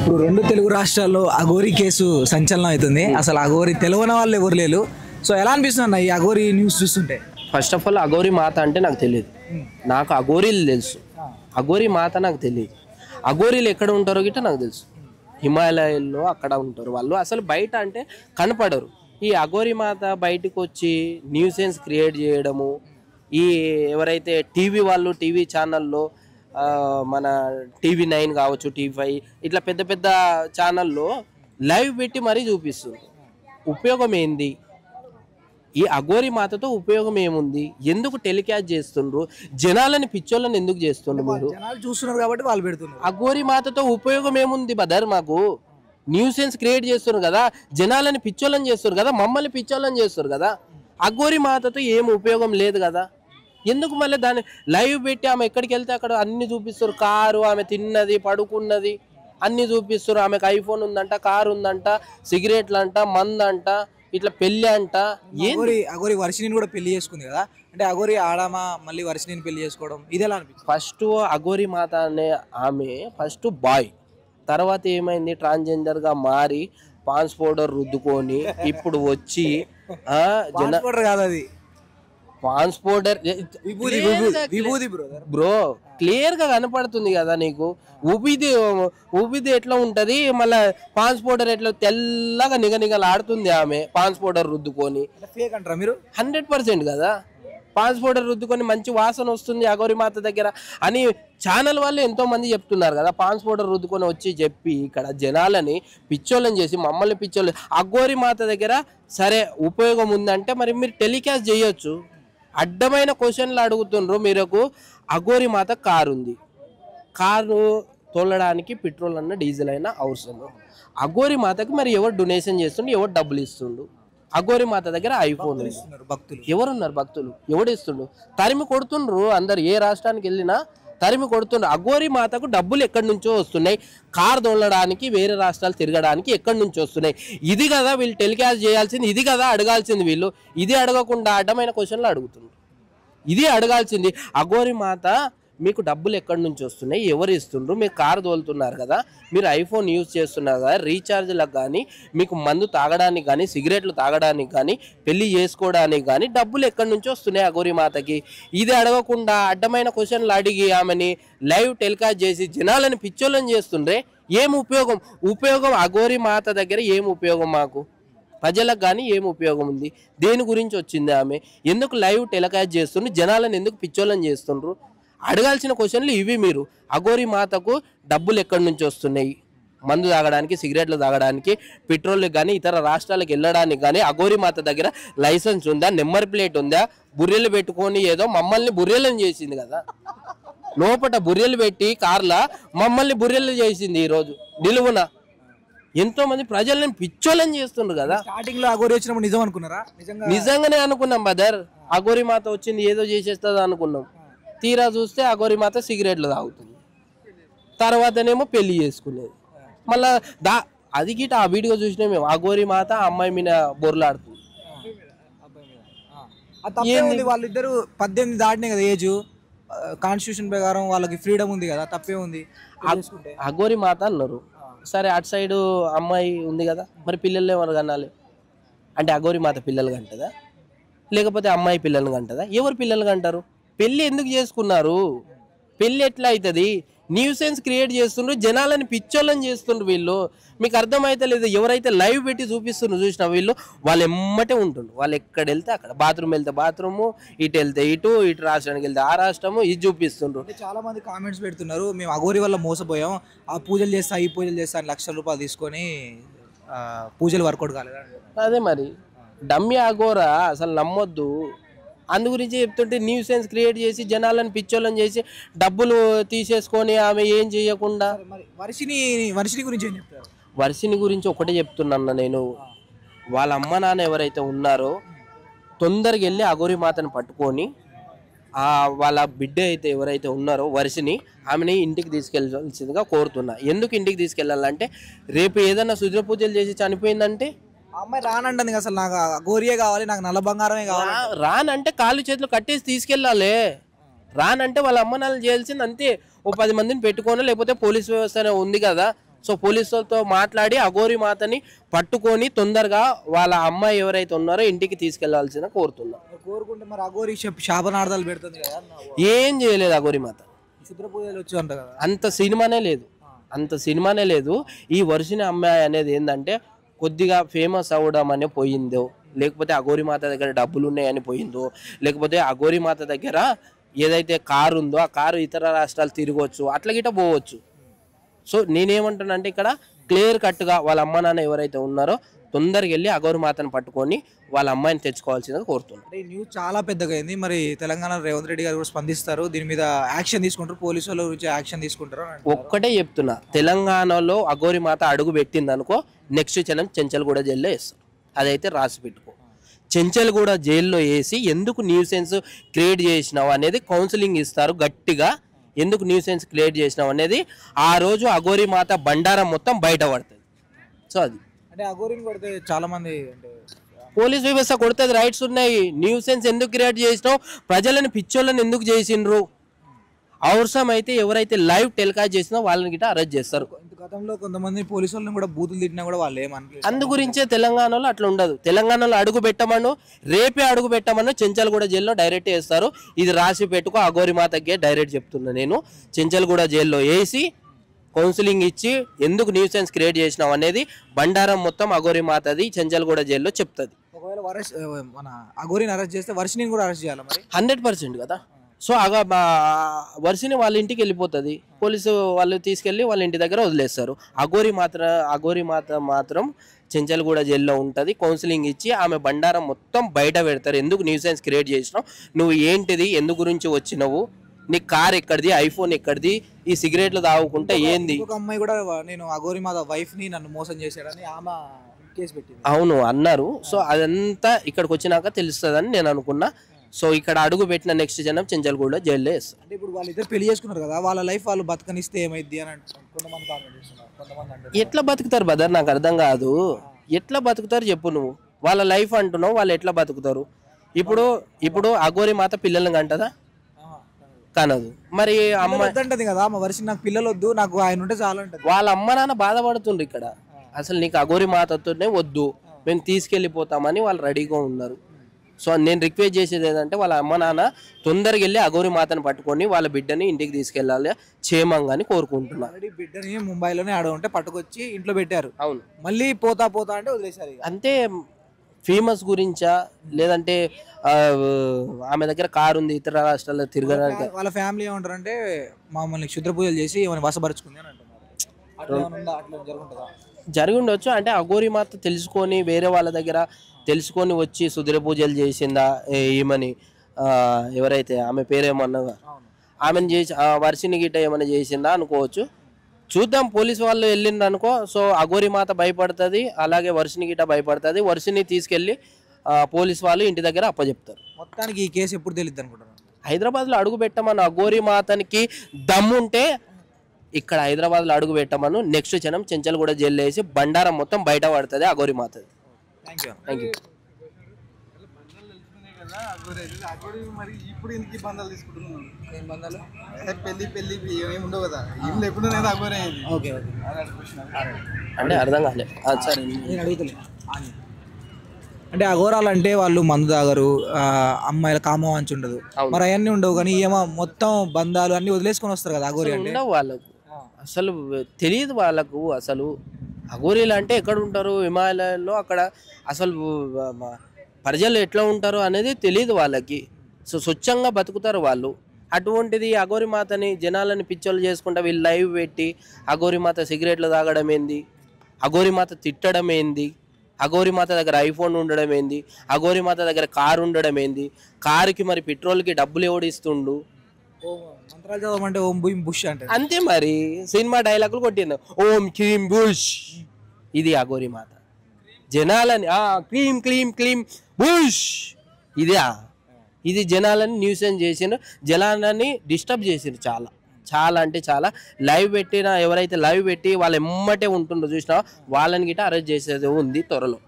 ఇప్పుడు రెండు తెలుగు రాష్ట్రాల్లో అఘోరి కేసు సంచలనం అవుతుంది. అసలు అఘోరి తెలియని వాళ్ళు ఎవరు లేరు. సో ఎలా అనిపిస్తుంది అన్న ఈ అఘోరి న్యూస్ చూస్తుంటే? ఫస్ట్ ఆఫ్ ఆల్ అఘోరి మాత అంటే నాకు తెలియదు. నాకు అఘోరీలు తెలుసు, అఘోరి మాత నాకు తెలియదు. అఘోరీలు ఎక్కడ ఉంటారో గిట్ట నాకు తెలుసు. హిమాలయాల్లో అక్కడ ఉంటారు వాళ్ళు. అసలు బయట అంటే కనపడరు. ఈ అఘోరి మాత బయటకు వచ్చి న్యూసెన్స్ క్రియేట్ చేయడము, ఈ ఎవరైతే టీవీ వాళ్ళు టీవీ ఛానల్లో మన TV9 కావచ్చు, TV5 ఇట్లా పెద్ద పెద్ద ఛానల్లో లైవ్ పెట్టి మరీ చూపిస్తుంది. ఉపయోగం ఏంది? ఈ అఘోరి మాతతో ఉపయోగం ఏముంది? ఎందుకు టెలికాస్ట్ చేస్తుండ్రు? జనాలని పిచ్చోళ్ళని ఎందుకు చేస్తుండ్రు? మీరు చూస్తున్నారు కాబట్టి వాళ్ళు పెడుతున్నారు. అఘోరి మాతతో ఉపయోగం ఏముంది బదర్? మాకు న్యూసెన్స్ క్రియేట్ చేస్తున్నారు కదా, జనాలని పిచ్చోళ్ళని చేస్తారు కదా, మమ్మల్ని పిచ్చోళ్ళని చేస్తారు కదా. అఘోరి మాతతో ఏం ఉపయోగం లేదు కదా. ఎందుకు మళ్ళీ దాన్ని లైవ్ పెట్టి ఆమె ఎక్కడికి వెళ్తే అక్కడ అన్ని చూపిస్తారు. కారు, ఆమె తిన్నది, పడుకున్నది అన్ని చూపిస్తారు. ఆమెకు ఐఫోన్ ఉందంట, కారు ఉందంట, సిగరెట్లు అంట, మందు అంట, ఇట్లా పెళ్లి అంట. అఘోరి వర్షిని కూడా పెళ్లి చేసుకుంది కదా, అంటే అఘోరి ఆడమా మళ్ళీ వర్షిని పెళ్లి చేసుకోవడం ఇది ఎలా అనిపిస్తుంది? ఫస్ట్ అఘోరి మాత అనే ఆమె ఫస్ట్ బాయ్, తర్వాత ఏమైంది ట్రాన్స్జెండర్గా మారి పాన్స్ పౌడర్ రుద్దుకొని ఇప్పుడు వచ్చి కాదు అది పాన్స్ పౌడర్ బ్రో క్లియర్ గా కనపడుతుంది కదా నీకు. ఊపిది ఎట్లా ఉంటది, మళ్ళా పాన్స్ పౌడర్ ఎట్లా తెల్లగా నిగనిగలాడుతుంది ఆమె పాన్స్ పౌడర్ రుద్దుకొని. ఫేక్ అంటారా మీరు? 100% కదా. పాన్స్ పౌడర్ రుద్దుకొని మంచి వాసన వస్తుంది అఘోరి మాత దగ్గర అని ఛానల్ వాళ్ళు ఎంతో మంది చెప్తున్నారు కదా. పాన్స్ పౌడర్ రుద్దుకొని వచ్చి చెప్పి ఇక్కడ జనాలని పిచ్చోళ్ళని చేసి మమ్మల్ని పిచ్చోళ్ళు. అఘోరి మాత దగ్గర సరే ఉపయోగం ఉందంటే మరి మీరు టెలికాస్ట్ చేయొచ్చు. అడ్డమైన క్వశ్చన్లు అడుగుతుండ్రు మీరకు. అఘోరి మాత కారు ఉంది, కారు తోలడానికి పెట్రోల్ అన్న డీజిల్ అయినా అవసరం. అఘోరి మాతకి మరి ఎవరు డొనేషన్ చేస్తుండు, ఎవరు డబ్బులు ఇస్తుండు? అఘోరి మాత దగ్గర ఐఫోన్ భక్తులు ఎవరున్నారు? భక్తులు ఎవడు ఇస్తుండు? తరిమి కొడుతుండ్రు అందరు. ఏ రాష్ట్రానికి వెళ్ళినా తరిమి కొడుతుండ్రు. అఘోరి మాతకు డబ్బులు ఎక్కడి నుంచో వస్తున్నాయి. కారు తోలడానికి, వేరే రాష్ట్రాలు తిరగడానికి ఎక్కడి నుంచో వస్తున్నాయి. ఇది కదా వీళ్ళు టెలికాస్ట్ చేయాల్సింది, ఇది కదా అడగాల్సింది. వీళ్ళు ఇది అడగకుండా అడ్డమైన క్వశ్చన్లు అడుగుతున్నారు. ఇది అడగాల్సింది. అఘోరి మాత మీకు డబ్బులు ఎక్కడి నుంచి వస్తున్నాయి, ఎవరు ఇస్తుండ్రు? మీరు కారు తోలుతున్నారు కదా, మీరు ఐఫోన్ యూజ్ చేస్తున్నారు కదా, రీఛార్జ్లకు కానీ, మీకు మందు తాగడానికి కానీ, సిగరెట్లు తాగడానికి కానీ, పెళ్లి చేసుకోవడానికి కానీ డబ్బులు ఎక్కడి నుంచి వస్తున్నాయి అఘోరి మాతకి? ఇది అడగకుండా అడ్డమైన క్వశ్చన్లు అడిగి ఆమెని లైవ్ టెలికాస్ట్ చేసి జనాలను పిచ్చోళ్ళని చేస్తుండ్రే. ఏం ఉపయోగం? ఉపయోగం అఘోరి మాత దగ్గర ఏం ఉపయోగం? మాకు ప్రజలకు కానీ ఏం ఉపయోగం ఉంది? దేని గురించి వచ్చింది ఆమె? ఎందుకు లైవ్ టెలికాస్ట్ చేస్తుండ్రు? జనాలను ఎందుకు పిచ్చోళ్ళని చేస్తుండ్రు? అడగాల్సిన క్వశ్చన్లు ఇవి. మీరు అఘోరి మాతకు డబ్బులు ఎక్కడి నుంచి వస్తున్నాయి? మందు తాగడానికి, సిగరెట్లు తాగడానికి, పెట్రోల్ కానీ, ఇతర రాష్ట్రాలకు వెళ్ళడానికి కానీ అఘోరి మాత దగ్గర లైసెన్స్ ఉందా? నెంబర్ ప్లేట్ ఉందా? బుర్రెలు పెట్టుకొని ఏదో మమ్మల్ని బుర్రెలను చేసింది కదా. లోపల బుర్రెలు పెట్టి కార్లా మమ్మల్ని బుర్రెలు చేసింది. ఈరోజు నిలువున ఎంతో మంది ప్రజలను పిచ్చోళ్ళని చేస్తుండ్రు కదా. స్టార్టింగ్ లో అఘోరి వచ్చినప్పుడు నిజం అనుకున్నారా? నిజంగానే అనుకున్నాం బదర్. అఘోరి మాత వచ్చింది ఏదో చేసేస్తుంది అనుకున్నాం. తీరా చూస్తే అఘోరి మాత సిగరెట్లు తాగుతుంది, తర్వాతనేమో పెళ్లి చేసుకునేది. మళ్ళా అది గిట ఆ వీడియో చూసినా మేము అఘోరి మాత అమ్మాయి మీద బొర్లాడుతుంది. వాళ్ళిద్దరు 18 దాటినాయి కదా ఏజ్. కాన్స్టిట్యూషన్ ప్రకారం వాళ్ళకి ఫ్రీడమ్ ఉంది కదా, తప్పే ఉంది. అఘోరి మాత అన్నారు. సరే అటు సైడ్ అమ్మాయి ఉంది కదా, మరి పిల్లలు ఎవరు కనాలి? అంటే అఘోరి మాత పిల్లలు కంటదా, లేకపోతే అమ్మాయి పిల్లలు కంటదా? ఎవరు పిల్లలు కంటారు? పెళ్ళి ఎందుకు చేసుకున్నారు? పెళ్ళి ఎట్లా అవుతుంది? న్యూసెన్స్ క్రియేట్ చేస్తుండ్రు, జనాలని పిచ్చోళ్ళని చేస్తుండ్రు వీళ్ళు. మీకు అర్థమైతే లేదు. ఎవరైతే లైవ్ పెట్టి చూపిస్తుండ్రు చూసిన వీళ్ళు, వాళ్ళు ఎమ్మటే ఉంటుండ్రు. వాళ్ళు ఎక్కడ వెళ్తే అక్కడ, బాత్రూమ్ వెళ్తే బాత్రూము, ఇటు వెళ్తే ఇటు రాష్ట్రానికి వెళ్తే ఆ రాష్ట్రము, ఇది చూపిస్తుండ్రు. చాలా మంది కామెంట్స్ పెడుతున్నారు, మేము అఘోరి వల్ల మోసపోయాం, ఆ పూజలు చేస్తా ఈ పూజలు చేస్తా అని లక్షల రూపాయలు తీసుకొని పూజలు వర్కౌట్ కాలేదా? అదే మరి డమ్మి అఘోరా అసలు నమ్మొద్దు. అందు గురించి చెప్తుంటే న్యూసెన్స్ క్రియేట్ చేసి జనాలను పిచ్చోళ్ళని చేసి డబ్బులు తీసేసుకొని ఆమె ఏం చేయకుండా. వర్షిని గురించి ఏం చెప్తారు? వర్షిని గురించి ఒకటే చెప్తున్నా నేను. వాళ్ళ అమ్మ నాన్న ఎవరైతే ఉన్నారో తొందరగా వెళ్ళి అఘోరి మాతను పట్టుకొని వాళ్ళ బిడ్డ అయితే ఎవరైతే ఉన్నారో వర్షిని, ఆమెని ఇంటికి తీసుకెళ్ళాల్సిందిగా కోరుతున్నా. ఎందుకు ఇంటికి తీసుకెళ్ళాలంటే రేపు ఏదైనా సుద్ర పూజలు చేసి చనిపోయిందంటే అమ్మాయి రానంటుంది. అసలు నాకు గోరియే కావాలి, నాకు నల్ల బంగారమే కావాలి. రానంటే కాళ్ళు చేతులు కట్టేసి తీసుకెళ్ళాలి. రానంటే వాళ్ళ అమ్మ నాన్నలు చేయాల్సింది అంతే. ఓ 10 మందిని పెట్టుకోను, లేకపోతే పోలీస్ వ్యవస్థ ఉంది కదా, సో పోలీసులతో మాట్లాడి అఘోరి మాతని పట్టుకొని తొందరగా వాళ్ళ అమ్మాయి ఎవరైతే ఉన్నారో ఇంటికి తీసుకెళ్లాల్సిన కోరుతున్నా. కోరుకుంటే మరి అఘోరి శాపనార్థాలు పెడుతుంది కదా, ఏం చేయలేదు అఘోరి మాత, క్షుద్ర పూజలు వచ్చి అంట కదా. అంత సినిమానే లేదు. ఈ వర్షిని అమ్మాయి అనేది ఏంటంటే కొద్దిగా ఫేమస్ అవ్వడం అనే పోయిందో, లేకపోతే అఘోరి మాత దగ్గర డబ్బులు ఉన్నాయని పోయిందో, లేకపోతే అఘోరి మాత దగ్గర ఏదైతే కారు ఉందో ఆ కారు ఇతర రాష్ట్రాలు తిరగవచ్చు, అట్లా గిట్ట పోవచ్చు. సో నేనేమంటానంటే ఇక్కడ క్లియర్ కట్గా వాళ్ళ అమ్మ నాన్న ఎవరైతే ఉన్నారో తొందరగా వెళ్ళి అఘోరి మాతను పట్టుకొని వాళ్ళ అమ్మాయిని తెచ్చుకోవాల్సిందిగా కోరుతున్నాను. అంటే ఈ న్యూస్ చాలా పెద్దగా అయింది. మరి తెలంగాణ రేవంత్ రెడ్డి గారు కూడా స్పందిస్తారు, దీని మీద యాక్షన్ తీసుకుంటారు, పోలీసు వాళ్ళ గురించి యాక్షన్ తీసుకుంటారు. ఒక్కటే చెప్తున్నా, తెలంగాణలో అఘోరి మాత అడుగు పెట్టింది అనుకో, నెక్స్ట్ క్షణం చెంచల్గూడ జైల్లో వేస్తారు. అదైతే రాసి పెట్టుకో. చెంచల్గూడ జైల్లో వేసి ఎందుకు న్యూసెన్స్ క్రియేట్ చేసినావు అనేది కౌన్సిలింగ్ ఇస్తారు గట్టిగా. ఎందుకు న్యూసెన్స్ క్రియేట్ చేసినావు అనేది ఆ రోజు అఘోరి మాత బండారం మొత్తం బయట పడుతుంది. సో అది అంటే అఘోరిని కొడితే చాలా మంది అంటే పోలీస్ వ్యవస్థ కొడుతుంది, రైట్స్ ఉన్నాయి. న్యూసెన్స్ ఎందుకు క్రియేట్ చేసినావు, ప్రజలను పిచ్చోళ్ళని ఎందుకు చేసిండ్రు, అవసరమైతే ఎవరైతే లైవ్ టెలికాస్ట్ చేసినా వాళ్ళని గిట్ట అరెస్ట్ చేస్తారు. గతంలో కొంతమంది పోలీసు వాళ్ళని కూడా బూతులు తిట్టినా కూడా వాళ్ళు ఏమనలేదు. అందు గురించే తెలంగాణలో అట్లా ఉండదు. తెలంగాణలో అడుగు పెట్టమను, రేపే అడుగు పెట్టమను చెంచల్గూడ జైల్లో డైరెక్ట్ వేస్తారు. ఇది రాసి పెట్టుకో, అఘోరి మాతకే డైరెక్ట్ చెప్తున్నా నేను. చెంచల్గూడ జైల్లో వేసి కౌన్సిలింగ్ ఇచ్చి ఎందుకు న్యూసెన్స్ క్రియేట్ చేసినావు అనేది బండారం మొత్తం అఘోరి మాతది చెంచల్గూడ జైల్లో చెప్తుంది. ఒకవేళ మన అఘోరిని అరెస్ట్ చేస్తే వర్షిని కూడా అరెస్ట్ చేయాలి మరి 100% కదా. సో వర్షిని వాళ్ళ ఇంటికి వెళ్ళిపోతుంది, పోలీసు వాళ్ళు తీసుకెళ్ళి వాళ్ళ ఇంటి దగ్గర వదిలేస్తారు. అఘోరి మాత మాత్రం చెంచల్గూడ జైల్లో ఉంటుంది. కౌన్సిలింగ్ ఇచ్చి ఆమె బండారం మొత్తం బయట పెడతారు. ఎందుకు న్యూసెన్స్ క్రియేట్ చేసినావు, నువ్వు ఏంటిది, ఎందు గురించి వచ్చినావు, నీ కార్ ఎక్కడిది, ఐఫోన్ ఎక్కడిది, ఈ సిగరెట్లు తాగుకుంటే ఏంది. ఒక అమ్మాయి కూడా నేను అఘోరి మాత వైఫ్ ని నన్ను మోసం చేశాడని ఆమె కేసు పెట్టింది. అవును అన్నారు. సో అదంతా ఇక్కడికి వచ్చినాక తెలుస్తుందని నేను అనుకున్నా. సో ఇక్కడ అడుగు పెట్టిన నెక్స్ట్ జనం చెంచల్గూడ జైల్లో వేస్తారు. అంటే ఇప్పుడు వాళ్ళిద్దరు పెళ్లి చేసుకున్నారు కదా, వాళ్ళ లైఫ్ వాళ్ళు బతకనిస్తే ఏమైంది అని కొంతమంది కామెంట్ చేస్తున్నారు. కొంతమంది అంటే ఎట్లా బతుకుతారు బదర్, నాకు అర్థం కాదు. ఎట్లా బతుకుతారు చెప్పు నువ్వు, వాళ్ళ లైఫ్ అంటున్నావు, వాళ్ళు ఎట్లా బతుకుతారు? ఇప్పుడు అఘోరి మాత పిల్లల్ని కంటదా, కనదు. మరి అంటది కదా మా వర్షం, నాకు పిల్లలు వద్దు, నాకు ఆయన ఉంటే చాలా అంటది. వాళ్ళ అమ్మ నాన్న బాధపడుతుండ్రు ఇక్కడ. అసలు నీకు అఘోరి మాతతోనే వద్దు, మేము తీసుకెళ్ళిపోతామని వాళ్ళు రెడీగా ఉన్నారు. సో నేను రిక్వెస్ట్ చేసేది ఏంటంటే వాళ్ళ అమ్మ నాన్న తొందరగా వెళ్ళి అఘోరి మాతను పట్టుకొని వాళ్ళ బిడ్డని ఇంటికి తీసుకెళ్ళాలి క్షేమంగా అని కోరుకుంటున్నా. బిడ్డని ముంబైలోనే ఆడ ఉంటే పట్టుకొచ్చి ఇంట్లో పెట్టారు. అవును, మళ్ళీ పోతా అంటే వదిలేశారు. అంతే. ఫేమస్ గురించా, లేదంటే ఆమె దగ్గర కారు ఉంది ఇతర రాష్ట్రాల్లో తిరగడానికి? వాళ్ళ ఫ్యామిలీ ఏమంటారు అంటే మమ్మల్ని క్షుద్ర పూజలు చేసి ఏమైనా వసపరుచుకుంది అని అంటున్నారు. జరిగి ఉండొచ్చు. అంటే అఘోరి మాత తెలుసుకొని వేరే వాళ్ళ దగ్గర తెలుసుకొని వచ్చి సుధీర పూజలు చేసిందా ఏమని, ఎవరైతే ఆమె పేరేమన్నగా ఆమెను చేసి వర్షిని గిట్ట ఏమైనా చేసిందా అనుకోవచ్చు. చూద్దాం, పోలీసు వాళ్ళు వెళ్ళిండ్రు అనుకో. సో అఘోరి మాత భయపడుతుంది, అలాగే వర్షిని గిట్ట భయపడుతుంది. వర్షిని తీసుకెళ్ళి పోలీసు వాళ్ళు ఇంటి దగ్గర అప్పచెప్తారు. మొత్తానికి ఈ కేసు ఎప్పుడు తెలియదు అనుకుంటున్నాను. హైదరాబాద్లో అడుగు పెట్టమని అఘోరి మాతనికి దమ్ముంటే ఇక్కడ హైదరాబాద్లో అడుగు పెట్టమను, నెక్స్ట్ క్షణం చెంచల్గూడ జైల్లో వేసి బండారం మొత్తం బయట పడుతుంది అఘోరి మాతది. Thank you. మరి ఇప్పుడు ఇంటికి బంధాలు తీసుకుంటున్నాను. ఏం బంధాలు? పెళ్లి ఏమి ఉండవు కదా, ఇంట్లో ఎప్పుడు అఘోరే. ఓకే అంటే అర్థం కాలే. సరే నేను అడుగుతలే. అంటే అఘోరాలు అంటే వాళ్ళు మందు తాగరు, అమ్మాయిల కామవాంచి ఉండదు, మరి అవన్నీ ఉండవు. కానీ ఏమో మొత్తం బంధాలు అన్ని వదిలేసుకొని వస్తారు కదా అఘోరి అంటే. ఉండవు వాళ్ళకు, అసలు తెలియదు వాళ్ళకు. అసలు అఘోరీలు అంటే ఎక్కడ ఉంటారు, హిమాలయాల్లో, అక్కడ అసలు ప్రజలు ఎట్లా ఉంటారు అనేది తెలియదు వాళ్ళకి. సో స్వచ్ఛంగా బతుకుతారు వాళ్ళు. అటువంటిది అఘోరి మాతని జనాలని పిచ్చోళ్ళు చేసుకుంటా వీళ్ళు లైవ్ పెట్టి అఘోరి మాత సిగరెట్లు తాగడం ఏంది, అఘోరి మాత తిట్టడం ఏంది, అఘోరి మాత దగ్గర ఐఫోన్ ఉండడం ఏంది, అఘోరి మాత దగ్గర కారు ఉండడం ఏంది, కారుకి మరి పెట్రోల్కి డబ్బులు ఎవడిస్తుండు, మంత్రాలు చదవమంటే ఓం భూమి బుష్ అంటే అంతే. మరి సినిమా డైలాగులు కొట్టింది ఓం క్రీమ్ బుష్. ఇది అఘోరి మాత జనాలని క్లీమ్ క్లీమ్ క్లీమ్ బుష్. ఇది జనాలని న్యూసెన్స్ చేసిండ్రు, జనాలని డిస్టర్బ్ చేసిండ్రు చాలా చాలా అంటే చాలా. లైవ్ పెట్టిన ఎవరైతే లైవ్ పెట్టి వాళ్ళ ఎమ్మటే ఉంటుండ్రో చూసినా వాళ్ళని గిట్ట అరెస్ట్ చేసేది ఉంది త్వరలో.